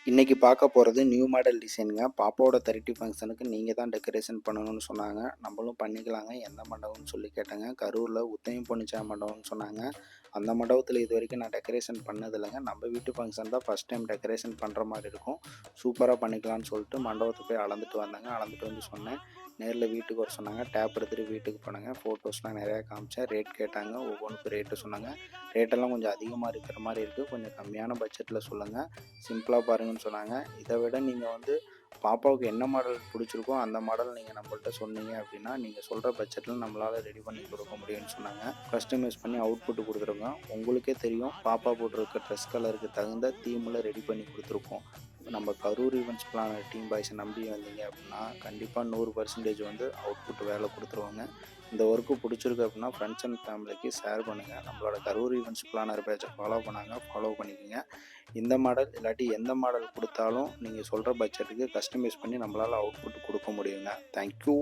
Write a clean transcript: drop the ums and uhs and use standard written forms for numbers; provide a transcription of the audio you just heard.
இன்னைக்கு பார்க்க போகிறது நியூ மாடல் டிசைனுங்க. பாப்பாவோட 30 ஃபங்க்ஷனுக்கு நீங்கள் தான் டெக்கரேஷன் பண்ணணும்னு சொன்னாங்க. நம்மளும் பண்ணிக்கலாங்க. எந்த மண்டபம்னு சொல்லி கேட்டேங்க. கரூரில் உத்தமி பொன்னிச்சா மண்டபம்னு சொன்னாங்க. அந்த மண்டபத்தில் இது வரைக்கும் நான் டெக்கரேஷன் பண்ணதில்லைங்க. நம்ம வீட்டு ஃபங்க்ஷன் தான் ஃபஸ்ட் டைம் டெக்கரேஷன் பண்ணுற மாதிரி இருக்கும். சூப்பராக பண்ணிக்கலாம்னு சொல்லிட்டு மண்டபத்தை போய் அளந்துட்டு வந்தேங்க. அளந்துட்டு வந்து சொன்னேன். நேரில் வீட்டுக்கு வர சொன்னாங்க. டேப் எடுத்துகிட்டு வீட்டுக்கு போனாங்க. ஃபோட்டோஸ்லாம் நிறையா காமிச்சேன். ரேட் கேட்டாங்க. ஒவ்வொன்றுக்கும் ரேட்டு சொன்னாங்க. ரேட்டெல்லாம் கொஞ்சம் அதிகமாக இருக்கிற மாதிரி இருக்குது. கொஞ்சம் கம்மியான பட்ஜெட்டில் சொல்லுங்கள், சிம்பிளாக பாருங்கன்னு சொன்னாங்க. இதை விட நீங்கள் வந்து பாப்பாவுக்கு என்ன மாடல் பிடிச்சிருக்கோ அந்த மாடல் நீங்கள் நம்மள்ட்ட சொன்னீங்க அப்படின்னா நீங்கள் சொல்கிற பட்ஜெட்டில் நம்மளால் ரெடி பண்ணி கொடுக்க முடியும்னு சொன்னாங்க. கஸ்டமைஸ் பண்ணி அவுட்புட் கொடுத்துருங்க. உங்களுக்கே தெரியும், பாப்பா போட்டிருக்க ட்ரெஸ் கலருக்கு தகுந்த தீமில் ரெடி பண்ணி கொடுத்துருக்கோம். நம்ம கரூர் ஈவெண்ட்ஸ் பிளானர் டீம் பாய்ஸை நம்பி வந்தீங்க அப்படின்னா கண்டிப்பாக 100% வந்து அவுட்புட் வேலை கொடுத்துருவாங்க. இந்த ஒர்க்கு பிடிச்சிருக்கு அப்படின்னா ஃப்ரெண்ட்ஸ் அண்ட் ஃபேமிலிக்கு ஷேர் பண்ணுங்கள். நம்மளோட கரூர் ஈவெண்ட்ஸ் பிளானர் பேஜை ஃபாலோ பண்ணிக்கோங்க. இந்த மாடல் இல்லாட்டி எந்த மாடல் கொடுத்தாலும் நீங்கள் சொல்கிற பட்ஜெட்டுக்கு கஸ்டமைஸ் பண்ணி நம்மளால் அவுட்புட் கொடுக்க முடியுங்க. தேங்க்யூ.